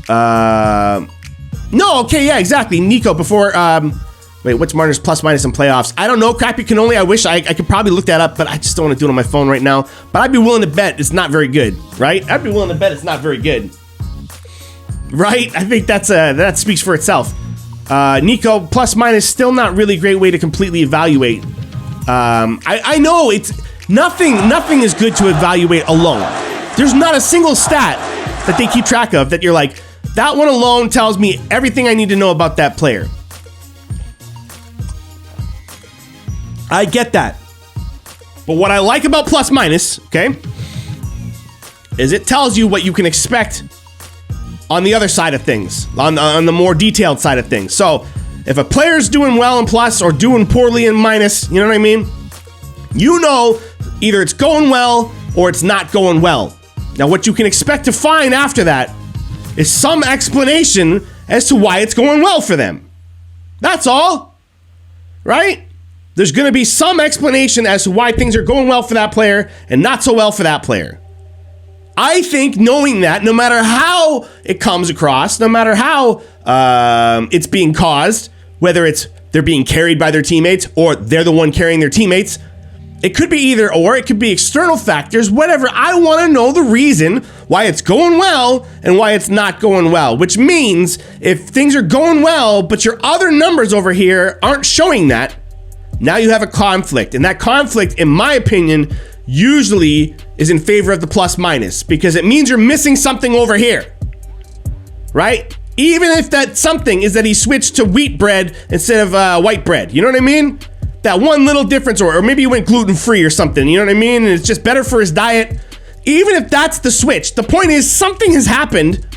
No, okay, yeah, exactly. Nico, before, wait, what's Marner's plus minus in playoffs? I don't know, Crappy Cannoli. I wish I could probably look that up, but I just don't want to do it on my phone right now. But I'd be willing to bet it's not very good, right? I'd be willing to bet it's not very good. Right? I think that speaks for itself. Nico, plus minus, still not really a great way to completely evaluate. I know it's nothing is good to evaluate alone. There's not a single stat that they keep track of that you're like, that one alone tells me everything I need to know about that player. I get that. But what I like about plus minus, okay, is it tells you what you can expect on the other side of things, on the more detailed side of things. So if a player's doing well in plus or doing poorly in minus, you know what I mean? You know either it's going well or it's not going well. Now what you can expect to find after that is some explanation as to why it's going well for them. That's all, right? There's going to be some explanation as to why things are going well for that player and not so well for that player. I think knowing that, no matter how it comes across, no matter how it's being caused, whether it's they're being carried by their teammates or they're the one carrying their teammates, it could be either or, it could be external factors, whatever. I want to know the reason why it's going well and why it's not going well, which means if things are going well, but your other numbers over here aren't showing that, now you have a conflict. And that conflict, in my opinion, usually is in favor of the plus minus because it means you're missing something over here, right? Even if that something is that he switched to wheat bread instead of white bread, you know what I mean? That one little difference, or maybe he went gluten-free or something, you know what I mean? And it's just better for his diet. Even if that's the switch, the point is something has happened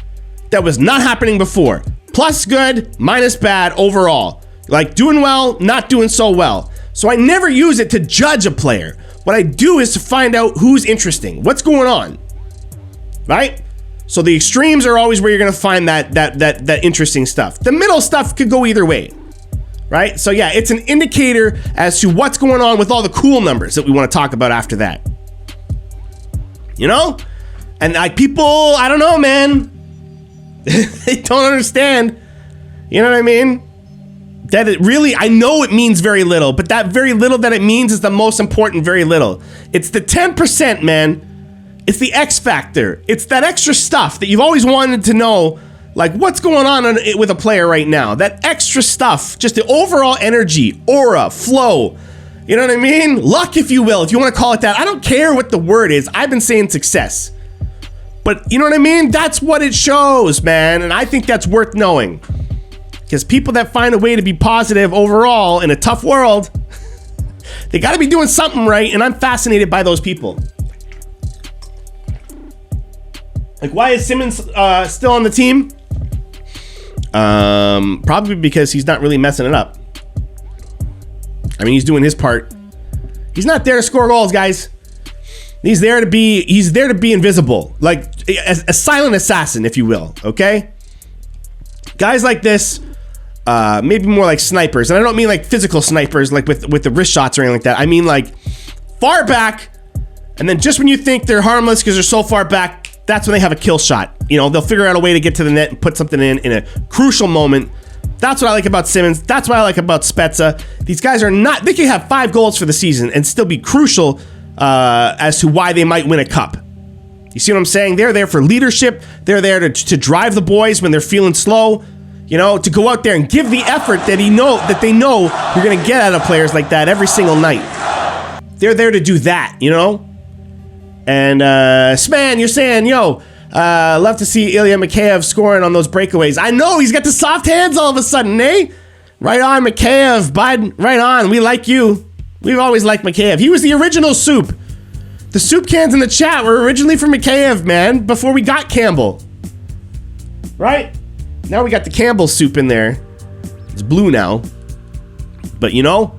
that was not happening before. Plus good, minus bad overall. Like doing well, not doing so well. So I never use it to judge a player. What I do is to find out who's interesting, what's going on, right? So the extremes are always where you're gonna find that interesting stuff. The middle stuff could go either way, right? So yeah, it's an indicator as to what's going on with all the cool numbers that we want to talk about after that. You know? And like people, I don't know, man. They don't understand. You know what I mean? That it really, I know it means very little, but that very little that it means is the most important very little. It's the 10%, man. It's the X factor. It's that extra stuff that you've always wanted to know, like what's going on with a player right now. That extra stuff, just the overall energy, aura, flow. You know what I mean? Luck, if you will, if you want to call it that. I don't care what the word is. I've been saying success. But you know what I mean? That's what it shows, man. And I think that's worth knowing. Because people that find a way to be positive overall in a tough world, they got to be doing something right, and I'm fascinated by those people. Like, why is Simmons still on the team? Probably because he's not really messing it up. I mean, he's doing his part. He's not there to score goals, guys. He's there to be invisible, like a silent assassin, if you will. Okay, guys like this. Maybe more like snipers. And I don't mean like physical snipers, like with the wrist shots or anything like that. I mean like far back, and then just when you think they're harmless because they're so far back, that's when they have a kill shot. You know, they'll figure out a way to get to the net and put something in a crucial moment. That's what I like about Simmons. That's what I like about Spezza. These guys are not, they can have 5 goals for the season and still be crucial as to why they might win a cup. You see what I'm saying? They're there for leadership. They're there to drive the boys when they're feeling slow. You know, to go out there and give the effort that they know you're going to get out of players like that every single night. They're there to do that, you know? And, Sman, you're saying, yo, love to see Ilya Mikheyev scoring on those breakaways. I know, he's got the soft hands all of a sudden, eh? Right on, Mikheyev, bud. Right on, we like you. We've always liked Mikheyev. He was the original soup. The soup cans in the chat were originally for Mikheyev, man, before we got Campbell. Right? Now we got the Campbell soup in there. It's blue now. But you know,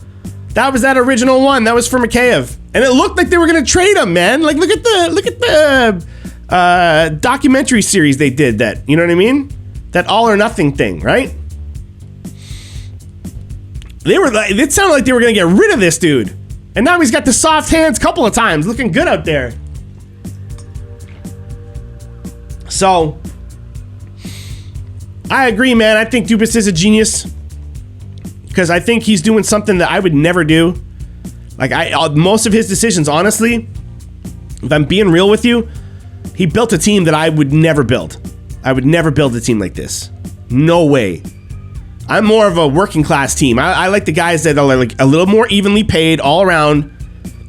that was that original one. That was for Mikheyev. And it looked like they were gonna trade him, man. Like look at the documentary series they did that, you know what I mean? That all or nothing thing, right? It sounded like they were gonna get rid of this dude. And now he's got the soft hands a couple of times, looking good out there. I agree, man. I think Dubas is a genius because I think he's doing something that I would never do. Like, most of his decisions, honestly, if I'm being real with you, he built a team that I would never build. I would never build a team like this. No way. I'm more of a working class team. I like the guys that are like a little more evenly paid all around,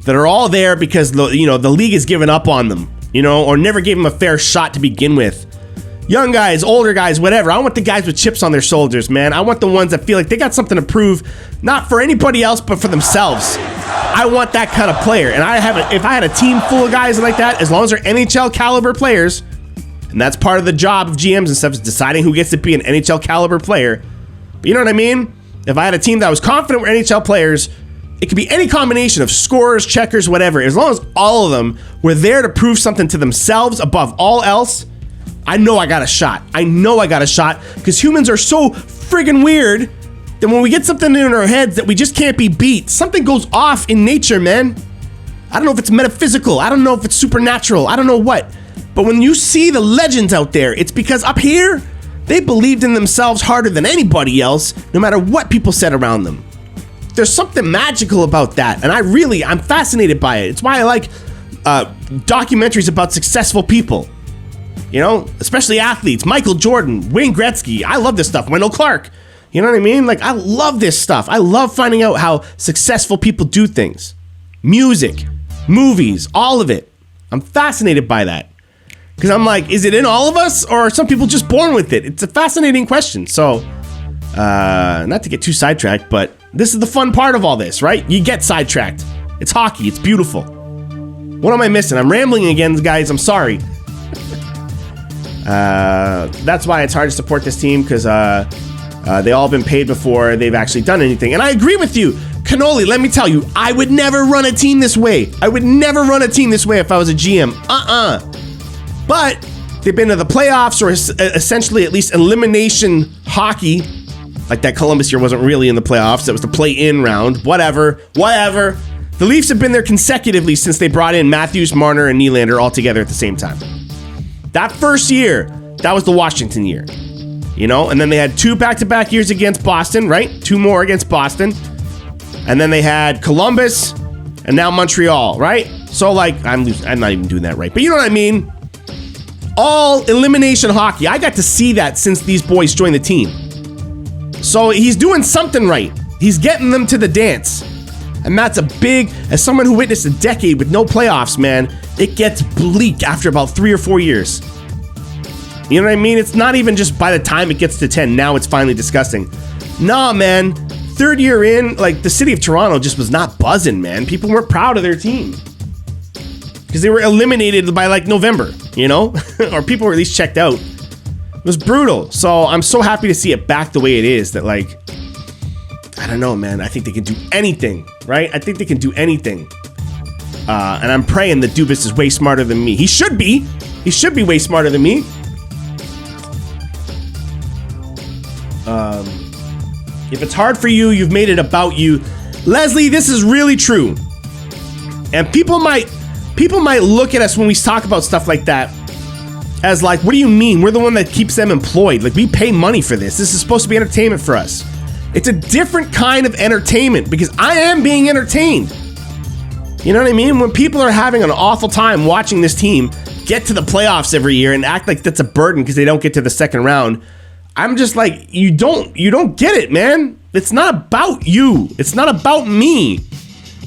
that are all there because the league has given up on them, or never gave them a fair shot to begin with. Young guys, older guys, whatever. I want the guys with chips on their shoulders, man. I want the ones that feel like they got something to prove, not for anybody else, but for themselves. I want that kind of player. And if I had a team full of guys like that, as long as they're NHL caliber players, and that's part of the job of GMs and stuff, is deciding who gets to be an NHL caliber player. But you know what I mean? If I had a team that was confident were NHL players, it could be any combination of scorers, checkers, whatever. As long as all of them were there to prove something to themselves above all else, I know I got a shot. I know I got a shot because humans are so friggin' weird that when we get something in our heads that we just can't be beat, something goes off in nature, man. I don't know if it's metaphysical. I don't know if it's supernatural. I don't know what. But when you see the legends out there, it's because up here, they believed in themselves harder than anybody else, no matter what people said around them. There's something magical about that, and I'm fascinated by it. It's why I like documentaries about successful people. Especially athletes. Michael Jordan, Wayne Gretzky. I love this stuff. Wendell Clark. You know what I mean? Like, I love this stuff. I love finding out how successful people do things. Music, movies, all of it. I'm fascinated by that. Because I'm like, is it in all of us, or are some people just born with it? It's a fascinating question. So, not to get too sidetracked, but this is the fun part of all this, right? You get sidetracked. It's hockey. It's beautiful. What am I missing? I'm rambling again, guys. I'm sorry. That's why it's hard to support this team, because they all been paid before they've actually done anything. And I agree with you. Cannoli, let me tell you, I would never run a team this way. I would never run a team this way if I was a GM. But they've been to the playoffs, or essentially at least elimination hockey. Like that Columbus year wasn't really in the playoffs. That was the play-in round. Whatever. The Leafs have been there consecutively since they brought in Matthews, Marner, and Nylander all together at the same time. That first year, that was the Washington year. And then they had 2 back-to-back years against Boston, right? 2 more against Boston. And then they had Columbus and now Montreal, right? So, like, I'm not even doing that right. But you know what I mean? All elimination hockey. I got to see that since these boys joined the team. So he's doing something right. He's getting them to the dance. And that's as someone who witnessed a decade with no playoffs, man, it gets bleak after about 3 or 4 years. You know what I mean? It's not even just by the time it gets to 10, now it's finally disgusting. Nah, man. 3rd year in, like, the city of Toronto just was not buzzing, man. People weren't proud of their team. Because they were eliminated by, like, November, or people were at least checked out. It was brutal. So I'm so happy to see it back the way it is, that, like, I don't know, man. I think they can do anything, right? I think they can do anything. And I'm praying that Dubas is way smarter than me. He should be. He should be way smarter than me. If it's hard for you, you've made it about you. Leslie, this is really true. And people might look at us when we talk about stuff like that as like, what do you mean? We're the one that keeps them employed. Like, we pay money for this. This is supposed to be entertainment for us. It's a different kind of entertainment because I am being entertained. You know what I mean? When people are having an awful time watching this team get to the playoffs every year and act like that's a burden because they don't get to the second round, I'm just like, you don't get it, man. It's not about you. It's not about me.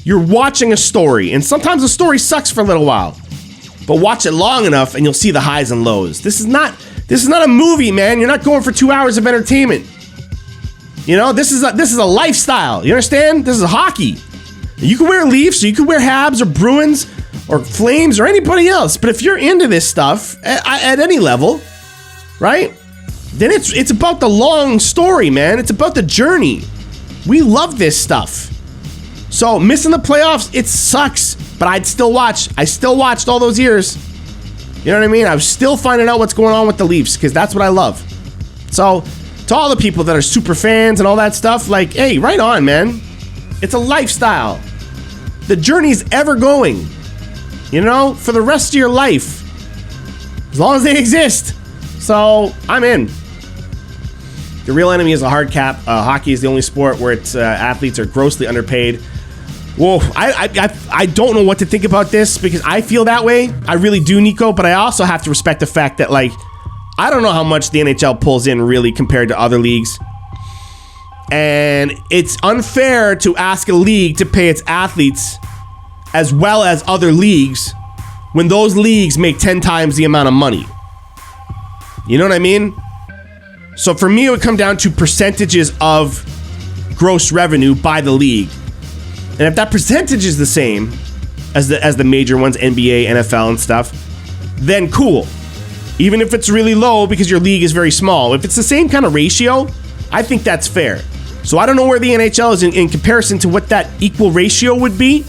You're watching a story, and sometimes the story sucks for a little while. But watch it long enough and you'll see the highs and lows. This is not a movie, man. You're not going for 2 hours of entertainment. This is a lifestyle. You understand? This is hockey. You can wear Leafs, or you can wear Habs, or Bruins, or Flames, or anybody else. But if you're into this stuff at any level, right? Then it's about the long story, man. It's about the journey. We love this stuff. So missing the playoffs, it sucks. But I'd still watch. I still watched all those years. You know what I mean? I was still finding out what's going on with the Leafs because that's what I love. So to all the people that are super fans and all that stuff, like, hey, right on, man. It's a lifestyle. The journey's ever going. For the rest of your life. As long as they exist. So I'm in. The real enemy is a hard cap. Hockey is the only sport where its athletes are grossly underpaid. Whoa, I don't know what to think about this because I feel that way. I really do, Nico, but I also have to respect the fact that, like, I don't know how much the NHL pulls in really compared to other leagues. And it's unfair to ask a league to pay its athletes as well as other leagues when those leagues make 10 times the amount of money. You know what I mean? So for me, it would come down to percentages of gross revenue by the league. And if that percentage is the same as the major ones, NBA, NFL, and stuff, then cool. Even if it's really low because your league is very small. If it's the same kind of ratio, I think that's fair. So I don't know where the NHL is in comparison to what that equal ratio would be.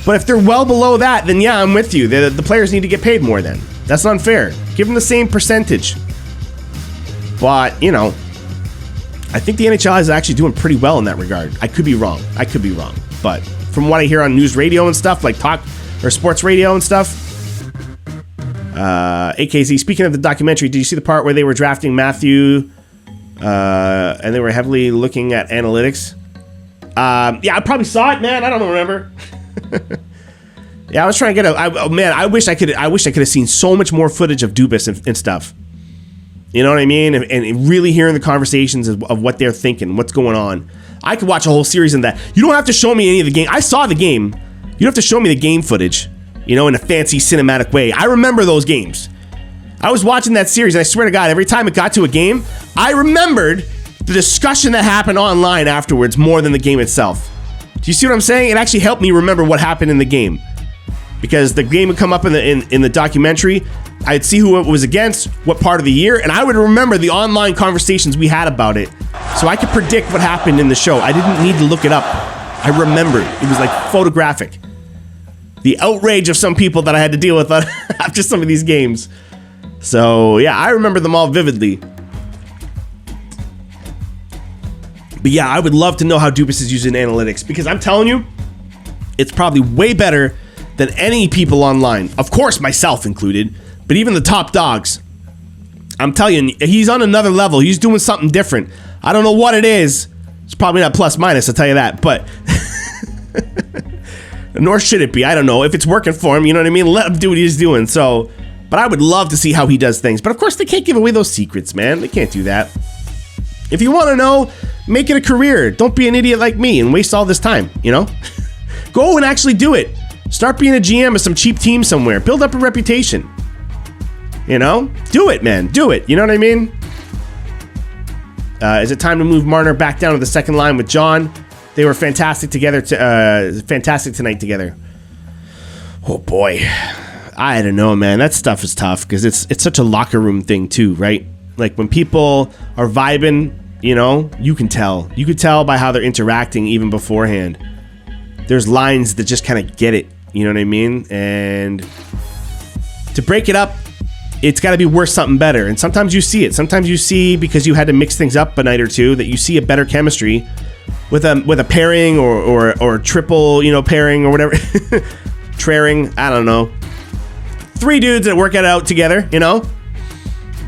But if they're well below that, then yeah, I'm with you. The players need to get paid more then. That's unfair. Give them the same percentage. But, you know, I think the NHL is actually doing pretty well in that regard. I could be wrong. But from what I hear on news radio and stuff, like talk or sports radio and stuff, AKZ, speaking of the documentary, did you see the part where they were drafting Matthew and they were heavily looking at analytics? Yeah, I probably saw it, man. I don't remember. Yeah, I was trying to get I wish I could have seen so much more footage of Dubas and stuff. You know what I mean? And really hearing the conversations of what they're thinking, what's going on. I could watch a whole series in that. You don't have to show me any of the game. I saw the game. You don't have to show me the game footage, you know, in a fancy cinematic way. I remember those games. I was watching that series, and I swear to God, every time it got to a game, I remembered the discussion that happened online afterwards more than the game itself. Do you see what I'm saying? It actually helped me remember what happened in the game. Because the game would come up in the documentary, I'd see who it was against, what part of the year, and I would remember the online conversations we had about it, so I could predict what happened in the show. I didn't need to look it up. I remembered. It was like photographic. The outrage of some people that I had to deal with after some of these games. So yeah, I remember them all vividly. But yeah, I would love to know how Dubas is using analytics, because I'm telling you, it's probably way better than any people online. Of course, myself included, but even the top dogs. I'm telling you, he's on another level. He's doing something different. I don't know what it is. It's probably not plus minus, I'll tell you that, but nor should it be. I don't know. If it's working for him, you know what I mean? Let him do what he's doing. So, but I would love to see how he does things. But of course, they can't give away those secrets, man. They can't do that. If you want to know, make it a career. Don't be an idiot like me and waste all this time, you know? Go and actually do it. Start being a GM of some cheap team somewhere. Build up a reputation. You know? Do it, man. Do it. You know what I mean? Is it time to move Marner back down to the second line with John? They were fantastic together. Fantastic tonight together. Oh, boy. I don't know, man. That stuff is tough because it's such a locker room thing, too, right? Like, when people are vibing, you know, you can tell. You could tell by how they're interacting even beforehand. There's lines that just kind of get it. You know what I mean? And to break it up, it's got to be worth something better. And sometimes you see it. Sometimes you see, because you had to mix things up a night or two, that you see a better chemistry with a pairing or triple, you know, pairing or whatever. Trairing, I don't know. 3 dudes that work it out together, you know?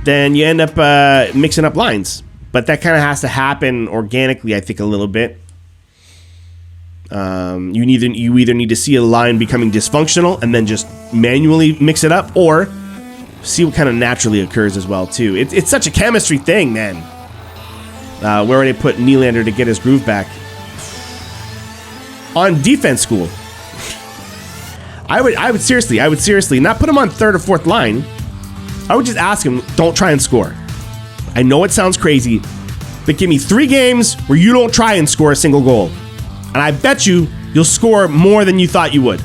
Then you end up mixing up lines. But that kind of has to happen organically, I think, a little bit. You either need to see a line becoming dysfunctional and then just manually mix it up, or see what kind of naturally occurs as well too. It's such a chemistry thing, man. Where would they put Nylander to get his groove back? On defense school. I would seriously not put him on third or fourth line. I would just ask him, don't try and score. I know it sounds crazy, but give me 3 games where you don't try and score a single goal. And I bet you'll score more than you thought you would.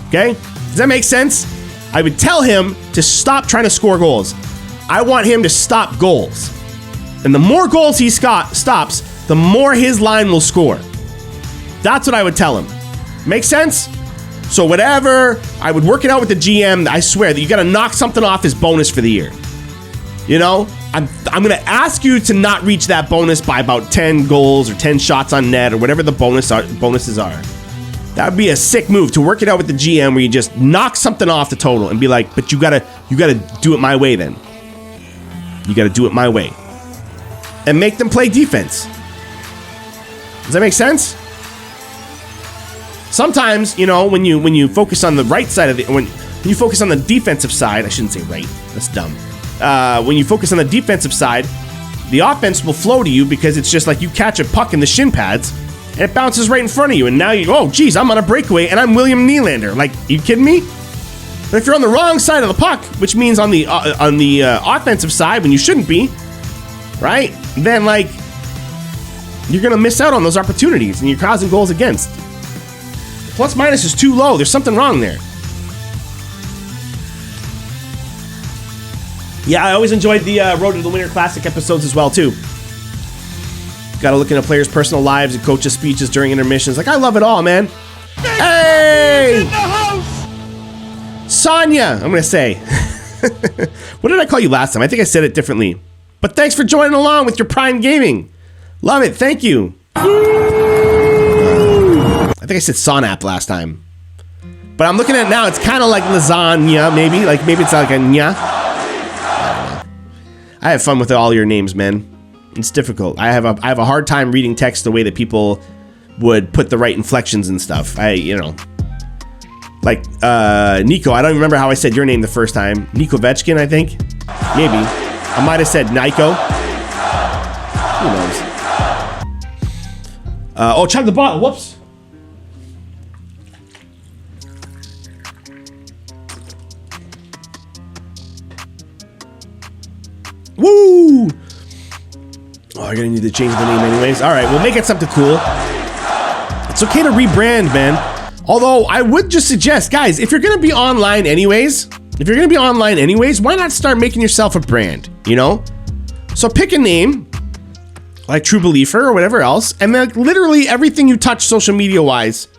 Okay? Does that make sense? I would tell him to stop trying to score goals. I want him to stop goals. And the more goals he stops, the more his line will score. That's what I would tell him. Make sense? So whatever, I would work it out with the GM. I swear that you got to knock something off his bonus for the year. You know? I'm going to ask you to not reach that bonus by about 10 goals or 10 shots on net or whatever the bonuses are. That would be a sick move, to work it out with the GM where you just knock something off the total and be like, but you gotta do it my way then. You gotta do it my way. and make them play defense. Does that make sense? Sometimes, when you focus on the right side of when you focus on the defensive side, I shouldn't say right, that's dumb. When you focus on the defensive side, the offense will flow to you because it's just like you catch a puck in the shin pads and it bounces right in front of you. And now I'm on a breakaway and I'm William Nylander. Like, you kidding me? But if you're on the wrong side of the puck, which means on the offensive side when you shouldn't be, right? Then you're gonna miss out on those opportunities and you're causing goals against. The plus minus is too low. There's something wrong there. Yeah, I always enjoyed the Road to the Winter Classic episodes as well too. Got to look into players' personal lives and coaches' speeches during intermissions. I love it all, man. Hey! In the house! Sonia, I'm going to say. What did I call you last time? I think I said it differently. But thanks for joining along with your Prime Gaming. Love it. Thank you. I think I said Sonap last time. But I'm looking at it now. It's kind of like lasagna, maybe. Maybe it's like a nya. I don't know. I have fun with all your names, man. It's difficult. I have a hard time reading text the way that people would put the right inflections and stuff. Nico, I don't remember how I said your name the first time. Nico Vetchkin, I think. Maybe. I might have said Nico. Who knows? Chug the bottle. Whoops. Woo! Oh, I'm gonna need to change the name anyways. All right, we'll make it something cool. It's okay to rebrand, man. Although I would just suggest, guys, if you're gonna be online anyways, why not start making yourself a brand? So pick a name like trubeleafer or whatever else, and then literally everything you touch social media wise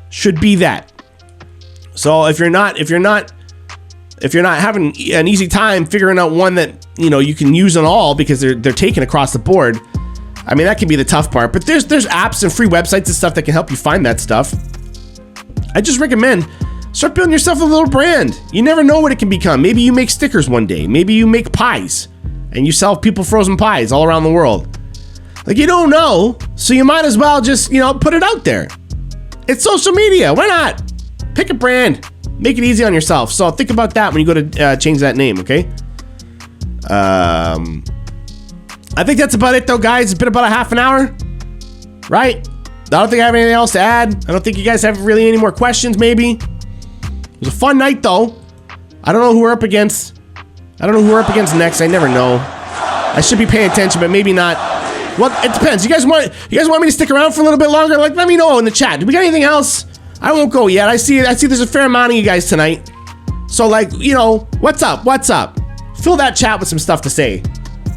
should be that. So if you're not having an easy time figuring out one that you can use on all because they're taken across the board, I mean, that can be the tough part. But there's apps and free websites and stuff that can help you find that stuff. I just recommend start building yourself a little brand. You never know what it can become. Maybe you make stickers one day. Maybe you make pies and you sell people frozen pies all around the world. You don't know, so you might as well just put it out there. It's social media. Why not? Pick a brand. Make it easy on yourself. So think about that when you go to change that name, okay? I think that's about it, though, guys. It's been about a half an hour, right? I don't think I have anything else to add. I don't think you guys have really any more questions, maybe. It was a fun night, though. I don't know who we're up against. Next. I never know. I should be paying attention, but maybe not. Well, it depends. You guys want me to stick around for a little bit longer? Let me know in the chat. Do we got anything else? I won't go yet. I see there's a fair amount of you guys tonight. So what's up? Fill that chat with some stuff to say.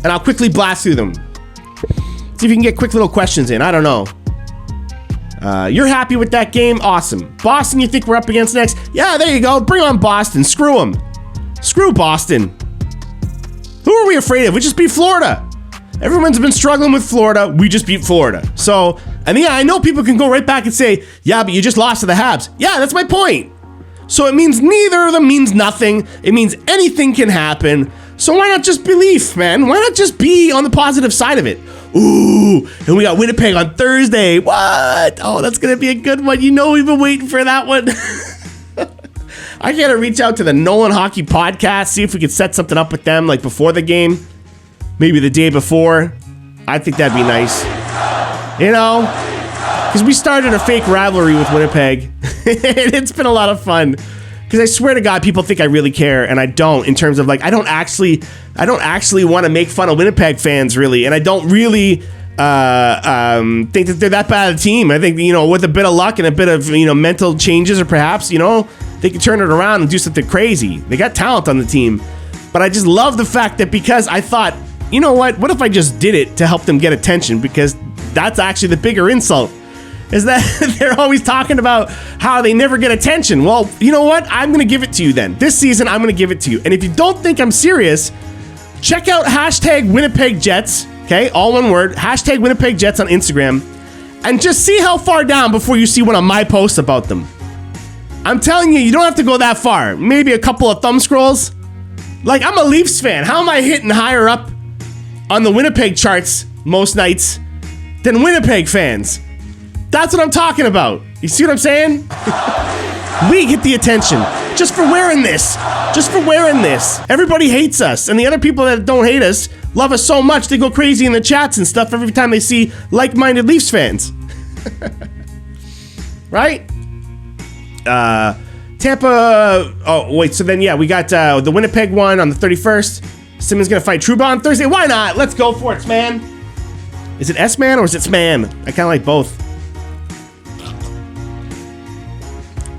And I'll quickly blast through them. See if you can get quick little questions in. I don't know. You're happy with that game? Awesome. Boston, you think we're up against next? Yeah, there you go. Bring on Boston. Screw them. Screw Boston. Who are we afraid of? We just beat Florida. Everyone's been struggling with Florida. We just beat Florida. So, and yeah, I know people can go right back and say, yeah, but you just lost to the Habs. Yeah, that's my point. So it means neither of them means nothing. It means anything can happen. So why not just believe, man? Why not just be on the positive side of it? Ooh, and we got Winnipeg on Thursday. What? Oh, that's going to be a good one. We've been waiting for that one. I got to reach out to the Nolan Hockey Podcast, see if we could set something up with them before the game. Maybe the day before. I think that'd be nice. Because we started a fake rivalry with Winnipeg. It's been a lot of fun. Because I swear to God, people think I really care, and I don't. In terms of I don't actually want to make fun of Winnipeg fans, really, and I don't really think that they're that bad a team. I think with a bit of luck and a bit of mental changes, or perhaps they can turn it around and do something crazy. They got talent on the team, but I just love the fact that because I thought, what if I just did it to help them get attention? Because that's actually the bigger insult. Is that they're always talking about how they never get attention. Well, you know what? I'm going to give it to you then. This season, I'm going to give it to you. And if you don't think I'm serious, check out #WinnipegJets, okay? All one word, #WinnipegJets on Instagram, and just see how far down before you see one of my posts about them. I'm telling you, you don't have to go that far. Maybe a couple of thumb scrolls. I'm a Leafs fan. How am I hitting higher up on the Winnipeg charts most nights than Winnipeg fans. That's what I'm talking about. You see what I'm saying? We get the attention just for wearing this. Just for wearing this. Everybody hates us. And the other people that don't hate us love us so much they go crazy in the chats and stuff every time they see like-minded Leafs fans. Right? Tampa... Oh, wait. So then, yeah, we got the Winnipeg one on the 31st. Simmons going to fight Trouba on Thursday. Why not? Let's go for it, man. Is it S-Man or is it S-Man? I kind of like both.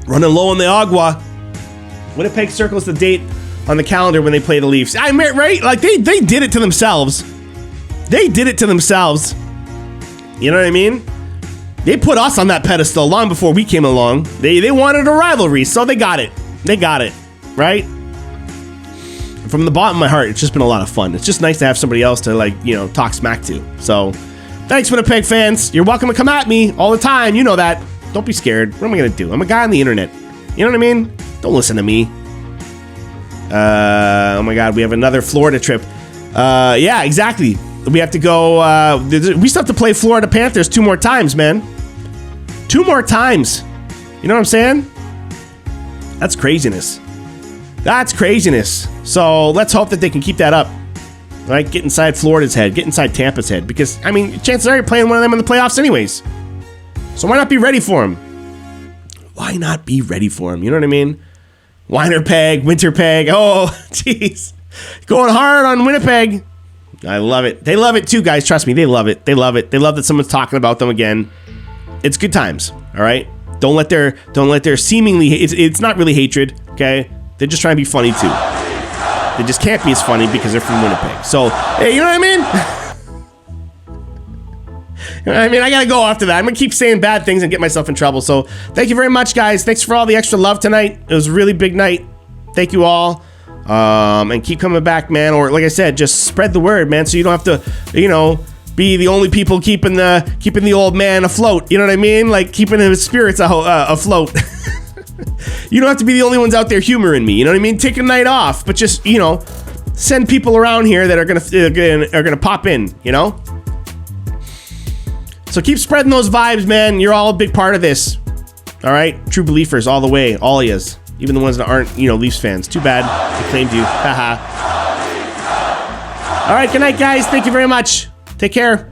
Running low on the agua. Winnipeg circles the date on the calendar when they play the Leafs. I mean, right? Like, they did it to themselves. They did it to themselves. You know what I mean? They put us on that pedestal long before we came along. They wanted a rivalry, so they got it. They got it, right? From the bottom of my heart, it's just been a lot of fun. It's just nice to have somebody else to, like, you know, talk smack to. So, thanks, Winnipeg fans. You're welcome to come at me all the time. You know that. Don't be scared. What am I going to do? I'm a guy on the internet. You know what I mean? Don't listen to me. Oh my God, we have another Florida trip. Yeah, exactly. We have to go, we still have to play Florida Panthers 2 more times, man. 2 more times. You know what I'm saying? That's craziness. That's craziness. So let's hope that they can keep that up. Right? Get inside Florida's head. Get inside Tampa's head. Because, I mean, chances are you're playing one of them in the playoffs anyways. So why not be ready for him? Why not be ready for him? You know what I mean? Winnipeg, Winterpeg. Oh, jeez. Going hard on Winnipeg. I love it. They love it too, guys. Trust me, they love it. They love it. They love that someone's talking about them again. It's good times, all right? Don't let their seemingly, it's not really hatred, okay? They're just trying to be funny too. They just can't be as funny because they're from Winnipeg. So, hey, you know what I mean? I mean, I gotta go after that. I'm gonna keep saying bad things and get myself in trouble. So, thank you very much, guys. Thanks for all the extra love tonight. It was a really big night. Thank you all. And keep coming back, man. Or, like I said, just spread the word, man, so you don't have to, you know, be the only people keeping the old man afloat. You know what I mean? Like, keeping his spirits afloat. You don't have to be the only ones out there humoring me. You know what I mean? Take a night off, but just, you know, send people around here that are gonna pop in, you know? So keep spreading those vibes, man. You're all a big part of this. All right? True believers all the way. All of yous. Even the ones that aren't, you know, Leafs fans. Too bad. They claimed you. Haha. All right, good night, guys. Thank you very much. Take care.